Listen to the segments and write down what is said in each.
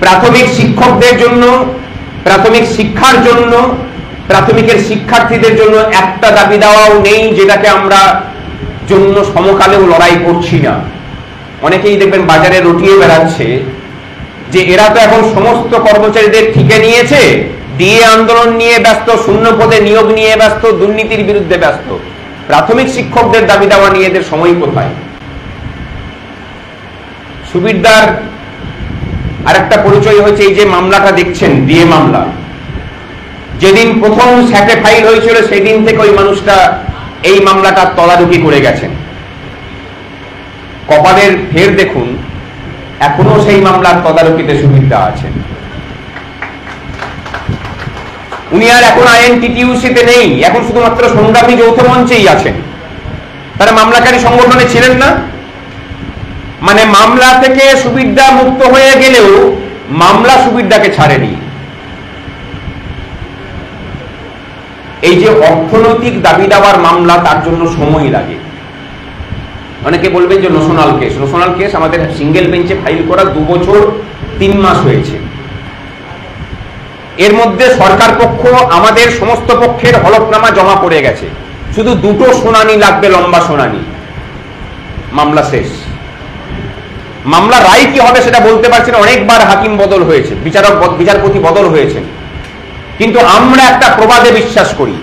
প্রাথমিক শিক্ষকদের জন্য, প্রাথমিক শিক্ষার জন্য, প্রাথমিকের শিক্ষার্থীদের জন্য একটা দাবি দেওয়াও নেই যেটাকে আমরা জন্য সমকালেও লড়াই করছি না। অনেকেই দেখবেন বাজারে রটিয়ে বেড়াচ্ছে যে এরা তো এখন সমস্ত কর্মচারীদের ঠিকে নিয়েছে, ডিএ আন্দোলন নিয়ে ব্যস্ত, শূন্য পদে নিয়োগ নিয়ে ব্যস্ত, দুর্নীতির বিরুদ্ধে ব্যস্ত। প্রাথমিক শিক্ষকদের দাবি দেওয়া নিয়ে এদের সময় কোথায়? সুবিরদার আরেকটা পরিচয় হয়েছে এই যে মামলাটা দেখছেন, ডিএ মামলা। যেদিন প্রথম স্যাটে ফাইল হয়েছিল সেই দিন থেকে ওই মানুষটা এই মামলাটা তদারকি করে গেছেন। কপালের ফের দেখুন, এখনো সেই মামলার তদারকিতে সুবিধা আছেন। উনি আর এখন আইএনটিটিইউসিতে নেই, এখন শুধুমাত্র সংগ্রামী যৌথ মঞ্চেই আছেন। তারা মামলাকারী সংগঠনে ছিলেন না, মানে মামলা থেকে সুবিধা মুক্ত হয়ে গেলেও মামলা সুবিধাকে ছাড়েনি। এই যে অর্থনৈতিক দাবি দেওয়ার মামলা, তার জন্য সময় লাগে। অনেকে বলবেন যে নোশনাল কেস আমাদের সিঙ্গেল বেঞ্চে ফাইল করা 2 বছর 3 মাস হয়েছে। এর মধ্যে সরকার পক্ষ আমাদের সমস্ত পক্ষের হলফনামা জমা পড়ে গেছে, শুধু 2টো শুনানি লাগবে, লম্বা শুনানি, মামলা শেষ। মামলা রায় কি হবে সেটা বলতে পারছি না, অনেকবার হাকিম বদল হয়েছে, বিচারপতি বদল হয়েছেন, কিন্তু আমরা একটা প্রবাদে বিশ্বাস করি,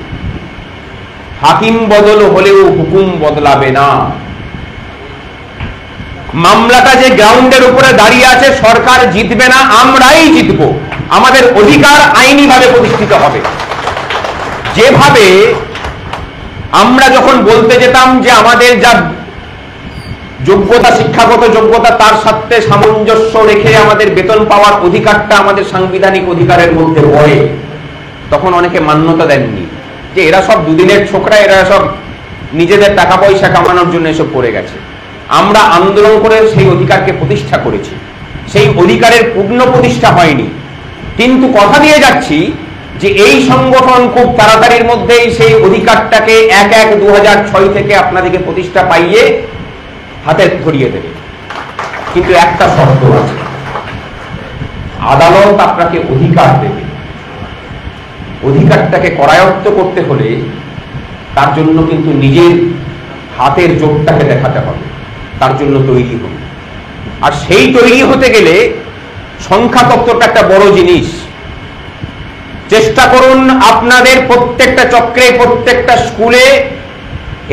হাকিম বদল হলেও হুকুম বদলাবে না। মামলাটা যে গ্রাউন্ডের উপরে দাঁড়িয়ে আছে, সরকার জিতবে না, আমরাই জিতব। আমাদের অধিকার আইনিভাবে প্রতিষ্ঠিত হবে। যেভাবে আমরা যখন বলতে যেতাম যে আমাদের যা যোগ্যতা, শিক্ষাগত যোগ্যতা, তার সাথে সামঞ্জস্য রেখে আমাদের বেতন পাওয়ার অধিকারটা আমাদের সাংবিধানিক অধিকারের মধ্যে পড়ে, তখন অনেকে মান্যতা দেননি, যে এরা সব দুদিনের ছোকরা, এরা সব নিজেদের টাকা পয়সা কামানোর জন্য এসব করে গেছে। আমরা আন্দোলন করে সেই অধিকারকে প্রতিষ্ঠা করেছি। সেই অধিকারের পূর্ণ প্রতিষ্ঠা হয়নি, কিন্তু কথা দিয়ে যাচ্ছি যে এই সংগঠন খুব তাড়াতাড়ির মধ্যেই সেই অধিকারটাকে 1/1/2006 থেকে আপনাদেরকে প্রতিষ্ঠা পাইয়ে হাতে ধরিয়ে দেবে। কিন্তু একটা শর্ত আছে, আদালত আপনাকে অধিকার দেবে। অধিকারটাকে করায়ত্ত করতে হলে তার জন্য কিন্তু নিজের হাতের জোরটাকে দেখাতে হবে, তার জন্য তৈরি হন। আর সেই তৈরি হতে গেলে সংখ্যা তত্ত্বটা একটা বড় জিনিস। চেষ্টা করুন আপনাদের প্রত্যেকটা চক্রে, প্রত্যেকটা স্কুলে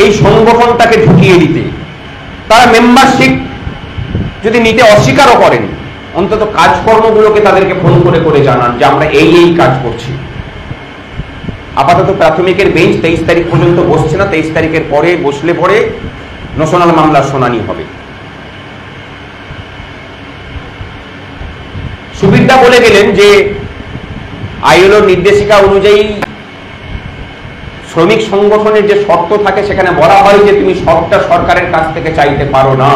এই সংগঠনটাকে ঢুকিয়ে দিতে। তারা মেম্বারশিপ যদি নিতে অস্বীকারও করেন, অন্তত কাজকর্মগুলোকে তাদেরকে ফোন করে করে জানান যে আমরা এই কাজ করছি। আপাতত প্রাথমিকের বেঞ্চ 23 তারিখ পর্যন্ত বসছে না, 23 তারিখের পরে বসলে পরে নোশনাল মামলার শুনানি হবে। সুবিধা বলে গেলেন যে আইএলও নির্দেশিকা অনুযায়ী শ্রমিক সংগঠনের যে শর্ত থাকে সেখানে বলা হয় যে তুমি সবটা সরকারের কাছ থেকে চাইতে পারো না,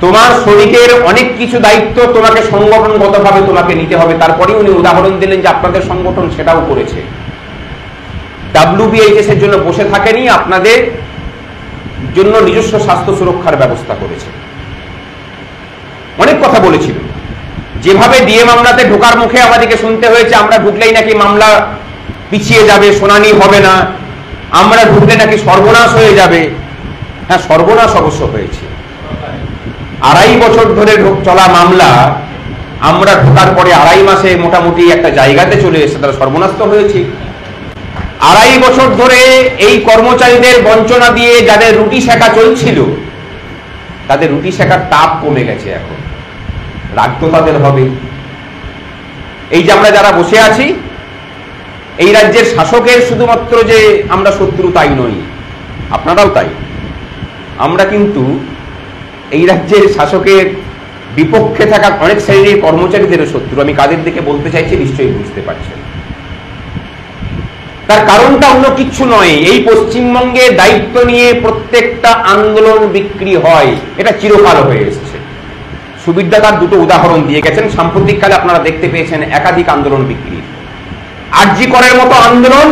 তোমার শ্রমিকের অনেক কিছু দায়িত্ব তোমাকে সংগঠনগতভাবে তোমাকে নিতে হবে। তারপরে উনি উদাহরণ দিলেন যে আপনাদের সংগঠন সেটাও করেছে, WBHS এর জন্য বসে থাকেনি, আপনাদের জন্য নিজস্ব স্বাস্থ্য সুরক্ষার ব্যবস্থা করেছে। অনেক কথা বলেছিল। যেভাবে ডিএ মামলাতে ঢোকার মুখে আমাদেরকে শুনতে হয়েছে আমরা ঢুকলেই নাকি মামলা পিছিয়ে যাবে, শুনানি হবে না, আমরা ঢুকলে নাকি সর্বনাশ হয়ে যাবে। হ্যাঁ, সর্বনাশ অবশ্য হয়েছে। 2.5 বছর ধরে চলা মামলা আমরা ঢোকার পরে 2.5 মাসে মোটামুটি একটা জায়গাতে চলে এসে তারা সর্বনাশ তো হয়েছে। 2.5 বছর ধরে এই কর্মচারীদের বঞ্চনা দিয়ে যাদের রুটি সেকা চলছিল, তাদের রুটি সেকার তাপ কমে গেছে। এখন রাগ তো তাদের হবে। এই যে আমরা যারা বসে আছি, এই রাজ্যের শাসকের শুধুমাত্র যে আমরা শত্রু তাই নই, আপনারাও তাই। আমরা কিন্তু এই রাজ্যের শাসকের বিপক্ষে থাকা অনেক শ্রেণীর কর্মচারীদেরও শত্রু। আমি কাদের দিকে বলতে চাইছি নিশ্চয়ই বুঝতে পারছেন। তার কারণটা অন্য কিচ্ছু নয়, এই পশ্চিমবঙ্গে দায়িত্ব নিয়ে প্রত্যেকটা আন্দোলন বিক্রি হয়, এটা চিরকাল হয়ে এসেছে। সুবিধা তার 2টো উদাহরণ দিয়ে গেছেন। সাম্প্রতিককালে আপনারা দেখতে পেয়েছেন একাধিক আন্দোলন বিক্রি। আরজি করের মতো আন্দোলন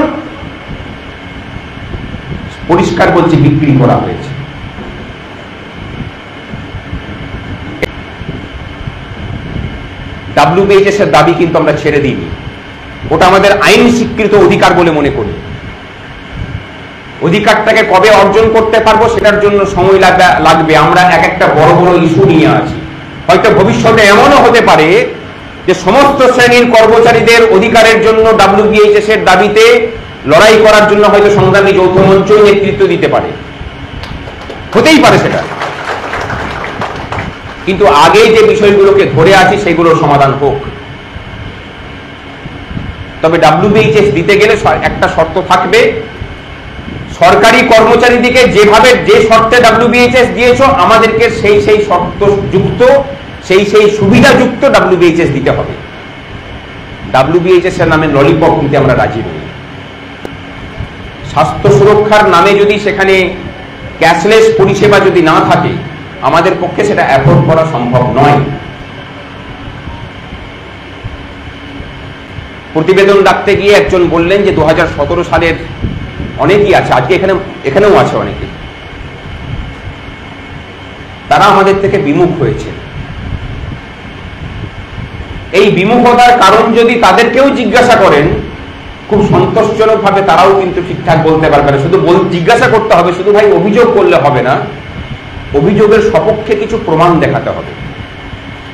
পরিষ্কার বলছে বিক্রি করা হয়েছে। ডাব্লিউবিএইচএস এর দাবি কিন্তু আমরা ছেড়ে দিইনি, ওটা আমাদের আইন স্বীকৃত অধিকার বলে মনে করি। অধিকারটাকে কবে অর্জন করতে পারবো সেটার জন্য সময় লাগবে। আমরা এক একটা বড় বড় ইস্যু নিয়ে আছি, হয়তো ভবিষ্যতে এমনও হতে পারে যে সমস্ত শ্রেণীর কর্মচারীদের অধিকারের জন্য ডাব্লিউবিএইচএস এর দাবিতে লড়াই করার জন্য হয়তো সংগ্রামী যৌথ মঞ্চ নেতৃত্ব দিতে পারে, হতেই পারে সেটা। কিন্তু আগে যে বিষয়গুলোকে ধরে আছি সেগুলোর সমাধান হোক। তবে ডাব্লিউবিএইচএস দিতে গেলে একটা শর্ত থাকবে, সরকারি কর্মচারীদেরকে যেভাবে যে শর্তে ডাব্লিউবিএইচএস দিয়েছো আমাদেরকে সেই সেই শর্ত যুক্ত সেই সেই সুবিধাযুক্ত ডাব্লিউবিএইচএস দিতে হবে। ডাব্লিউবিএইচএস এর নামে ললিপপ নিতে আমরা রাজি নই। স্বাস্থ্য সুরক্ষার নামে যদি সেখানে ক্যাশলেস পরিষেবা যদি না থাকে আমাদের পক্ষে সেটা অ্যাফোর্ড করা সম্ভব নয়। প্রতিবেদন রাখতে গিয়ে একজন বললেন যে 2017 সালের অনেকেই আছে, আজকে এখানেও আছে অনেকে, তারা আমাদের থেকে বিমুখ হয়েছে। এই বিমুখতার কারণ যদি তাদেরকেও জিজ্ঞাসা করেন খুব সন্তোষজনক ভাবে তারাও কিন্তু ঠিকঠাক বলতে পারবে না। শুধু জিজ্ঞাসা করতে হবে, শুধু ভাই অভিযোগ করলে হবে না, অভিযোগের সপক্ষে কিছু প্রমাণ দেখাতে হবে।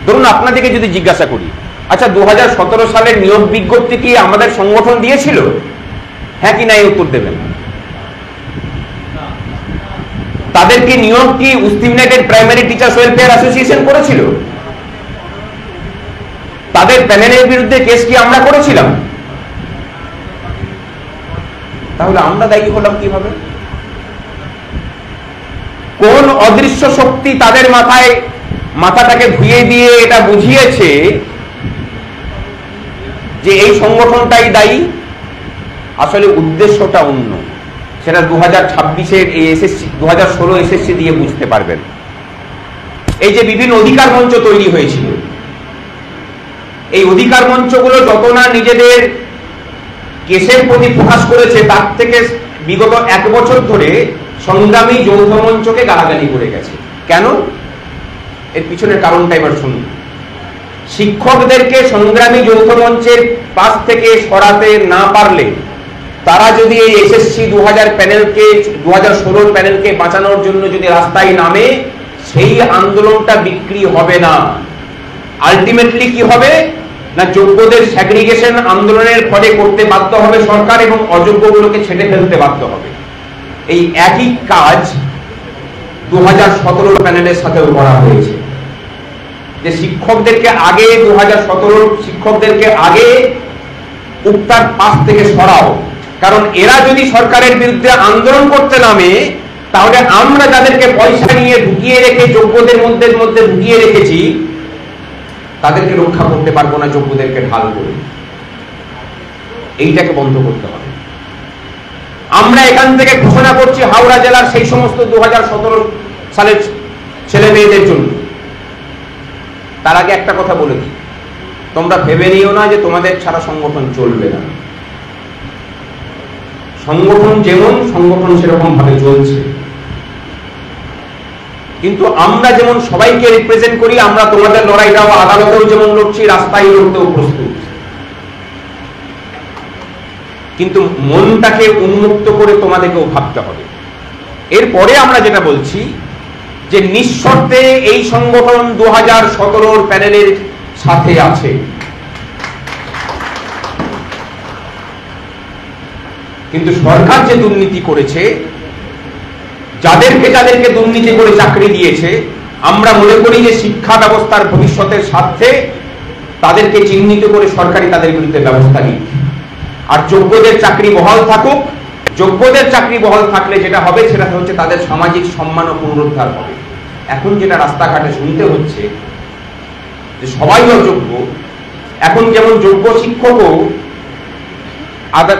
ধরুন আপনাদেরকে যদি জিজ্ঞাসা করি, আচ্ছা 2017 সালের নিয়োগ বিজ্ঞপ্তি কি আমাদের সংগঠন দিয়েছিল? হ্যাঁ কি না এই উত্তর দেবেন। তাদেরকে নিয়োগ কি উস্তি United Primary Teachers Welfare Association করেছিল? তাদের প্যানেলের বিরুদ্ধে কেস কি আমরা করেছিলাম? তাহলে আমরা দায়ী হলাম কিভাবে? কোন অদৃশ্য শক্তি তাদের মাথাটাকে ধুয়ে দিয়ে এটা বুঝিয়েছে যে এই সংগঠনটাই দায়ী? আসলে উদ্দেশ্যটা অন্য, সেটা 2026-এর এই এসএসসি 2016 এসএসসি দিয়ে বুঝতে পারবেন। এই যে বিভিন্ন অধিকার মঞ্চ তৈরি হয়েছিল, এই অধিকার মঞ্চগুলো যত না নিজেদের কেসের প্রতি ফোকাস করেছে তার থেকে বিগত 1 বছর ধরে সংগ্রামী যৌথ মঞ্চকে গালাগালি করে গেছে। কেন? এর পিছনের কারণটা এবার শুনুন। শিক্ষকদেরকে সংগ্রামী যৌথ মঞ্চের পাশ থেকে সরাতে না পারলে, তারা যদি এই এসএসসি 2016 প্যানেলকে বাঁচানোর জন্য যদি রাস্তায় নামে, সেই আন্দোলনটা বিক্রি হবে না। আলটিমেটলি কি হবে না, যোগ্যদের সেগ্রিগেশন আন্দোলনের ফলে করতে বাধ্য হবে সরকার এবং অযোগ্যগুলোকে ছেড়ে ফেলতে বাধ্য হবে। এই একই কাজ 2017 প্যানেলের সাথেও করা হয়েছে, যে শিক্ষকদেরকে আগে 2017 শিক্ষকদেরকে আগে উক্তার পাশ থেকে সরাও, কারণ এরা যদি সরকারের বিরুদ্ধে আন্দোলন করতে নামে তাহলে আমরা যাদেরকে পয়সা নিয়ে ঢুকিয়ে রেখে যোগ্যদের মধ্যে ঢুকিয়ে রেখেছি তাদেরকে রক্ষা করতে পারবো না যোগ্যদেরকে ঢাল করে। এইটাকে বন্ধ করতে হবে। আমরা এখান থেকে ঘোষণা করছি হাওড়া জেলার সেই সমস্ত 2017 সালের ছেলে মেয়েদের জন্য। তার আগে একটা কথা বলে দিই, তোমরা ভেবে নিও না যে তোমাদের ছাড়া সংগঠন চলবে না। সংগঠন যেমন সংগঠন সেরকম ভাবে চলছে, কিন্তু আমরা যেমন সবাইকে রিপ্রেজেন্ট করি, আমরা তোমাদের লড়াইটাও আদালতেও যেমন লড়ছি, রাস্তায় লড়তেও প্রস্তুত। কিন্তু মনটাকে উন্মুক্ত করে তোমাদেরকেও ভাবতে হবে। এরপরে আমরা যেটা বলছি যে নিঃশর্তে এই সংগঠন 2017 প্যানেলের সাথে আছে, কিন্তু সরকার যে দুর্নীতি করেছে, যাদেরকে দুর্নীতি করে চাকরি দিয়েছে, আমরা মনে করি যে শিক্ষা ব্যবস্থার ভবিষ্যতের স্বার্থে তাদেরকে চিহ্নিত করে সরকারি তাদের বিরুদ্ধে ব্যবস্থা নিক। আর যোগ্যদের চাকরি বহাল থাকুক। যোগ্যদের চাকরি বহাল থাকলে যেটা হবে সেটা হচ্ছে তাদের সামাজিক সম্মান ও পুনরুদ্ধার হবে। এখন যেটা রাস্তাঘাটে শুনতে হচ্ছে যে সবাই অযোগ্য, এখন যেমন যোগ্য শিক্ষকও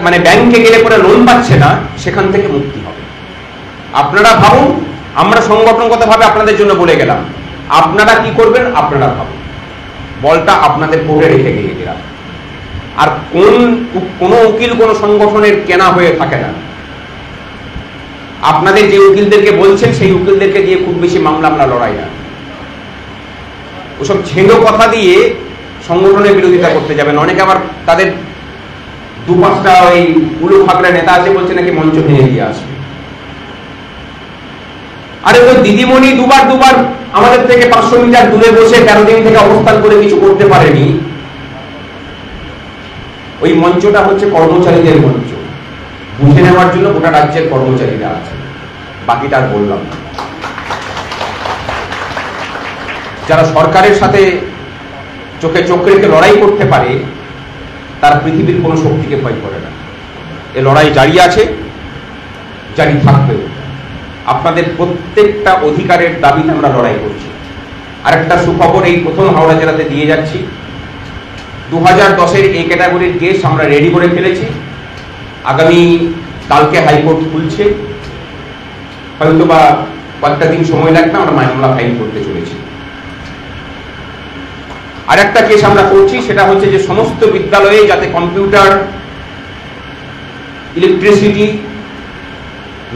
মানে ব্যাংকে গেলে পরে লোন পাচ্ছে না, সেখান থেকে মুক্তি হবে। আপনারা ভাবুন, আমরা সংগঠনগতভাবে আপনাদের জন্য বলে গেলাম, আপনারা কি করবেন আপনারা ভাবুন। বলটা আপনাদের কোর্টে রেখে গিয়ে গেলাম। আর কোন উকিল কোন সংগঠনের কেনা হয়ে থাকে না। আপনাদের যে উকিলদেরকে বলছেন সেই উকিলদেরকে দিয়ে খুব বেশি মামলা আমরা লড়াই না। ওসব ছেঁড়ো কথা দিয়ে সংগঠনের বিরোধিতা করতে যাবেন। অনেকে আবার তাদের দু পাঁচটা ওই উলু ফাকড়া নেতা আছে, বলছে নাকি মঞ্চ ভেঙে দিয়ে আসবে। আরে ওই দিদিমণি দুবার আমাদের থেকে 500 মিটার দূরে বসে 13 দিন থেকে অবস্থান করে কিছু করতে পারেনি। ওই মঞ্চটা হচ্ছে কর্মচারীদের মঞ্চ, বুঝে নেওয়ার জন্য গোটা রাজ্যের কর্মচারীরা আছে, বাকিটা আর বললাম না। যারা সরকারের সাথে চোখে চোখ রেখে লড়াই করতে পারে, তার পৃথিবীর কোনো শক্তিকে ভয় করে না। এ লড়াই জারি আছে, জারি থাকবে। আপনাদের প্রত্যেকটা অধিকারের দাবিতে আমরা লড়াই করছি। আরেকটা সুখবর এই প্রথম হাওড়া জেলাতে দিয়ে যাচ্ছি, 2010-এর এই ক্যাটাগরির কেস আমরা রেডি করে ফেলেছি। আগামী কালকে হাইকোর্ট খুলছে, হয়তো বা কয়েকটা দিন সময় লাগবে, আমরা মামলা ফাইল করতে চলেছি। আর একটা কেস আমরা করছি, সেটা হচ্ছে যে সমস্ত বিদ্যালয়ে যাতে কম্পিউটার, ইলেকট্রিসিটি,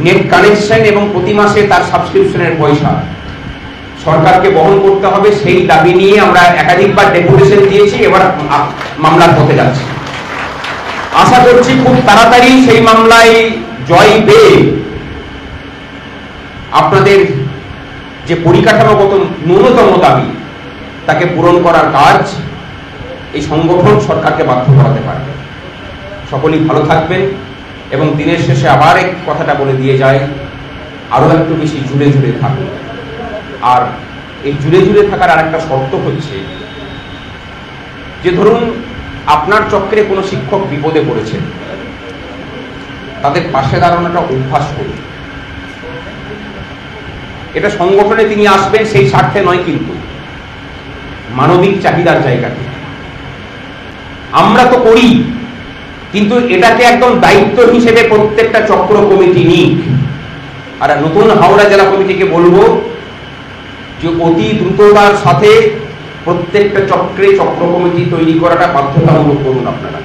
নেট কানেকশন এবং প্রতি মাসে তার সাবস্ক্রিপশনের পয়সা সরকারকে বহন করতে হবে, সেই দাবি নিয়ে আমরা একাধিকবার ডেপুটেশন দিয়েছি। এবার মামলার পথে যাচ্ছি। আশা করছি খুব তাড়াতাড়ি সেই মামলায় জয় পেয়ে আপনাদের যে পরিকাঠামোগত ন্যূনতম দাবি তাকে পূরণ করার কাজ এই সংগঠন সরকারকে বাধ্য করাতে পারবে। সকলেই ভালো থাকবেন এবং দিনের শেষে আবার এক কথাটা বলে দিয়ে যায়, আরো একটু বেশি জুড়ে জুড়ে থাকুন। আর এই জুড়ে জুড়ে থাকার আরেকটা শর্ত হচ্ছে যে ধরুন আপনার চক্রে কোনো শিক্ষক বিপদে পড়েছে, তাদের পাশে দাঁড়ানোটা অভ্যাস করুন। এটা সংগঠনে তিনি আসবেন সেই স্বার্থে নয়, কিন্তু মানবিক চাহিদার জায়গাতে আমরা তো করি, কিন্তু এটাকে একদম দায়িত্ব হিসেবে প্রত্যেকটা চক্র কমিটি নিক। আর নতুন হাওড়া জেলা কমিটিকে বলবো যে অতি দ্রুততার সাথে প্রত্যেকটা চক্রে চক্র কমিটি তৈরি করাটা বাধ্যতামূলক করুন। আপনারা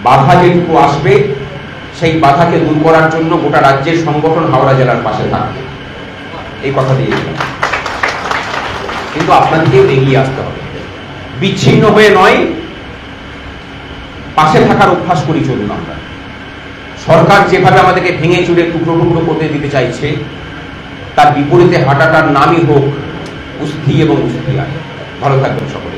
বাধা যেটুকু আসবে সেই বাধাকে দূর করার জন্য গোটা রাজ্যের সংগঠন হাওড়া জেলার পাশে থাকবে, এই কথা দিয়ে কিন্তু আপনাদেরকেও এগিয়ে আসতে হবে, বিচ্ছিন্ন হয়ে নয়, পাশে থাকার অভ্যাস করি চলুন। আমরা সরকার যেভাবে আমাদেরকে ভেঙে চুরে টুকরো টুকরো করতে দিতে চাইছে, তার বিপরীতে হাঁটাটার নামই হোক কুস্তি এবং কুস্তি। ভালো থাকবেন সকলে।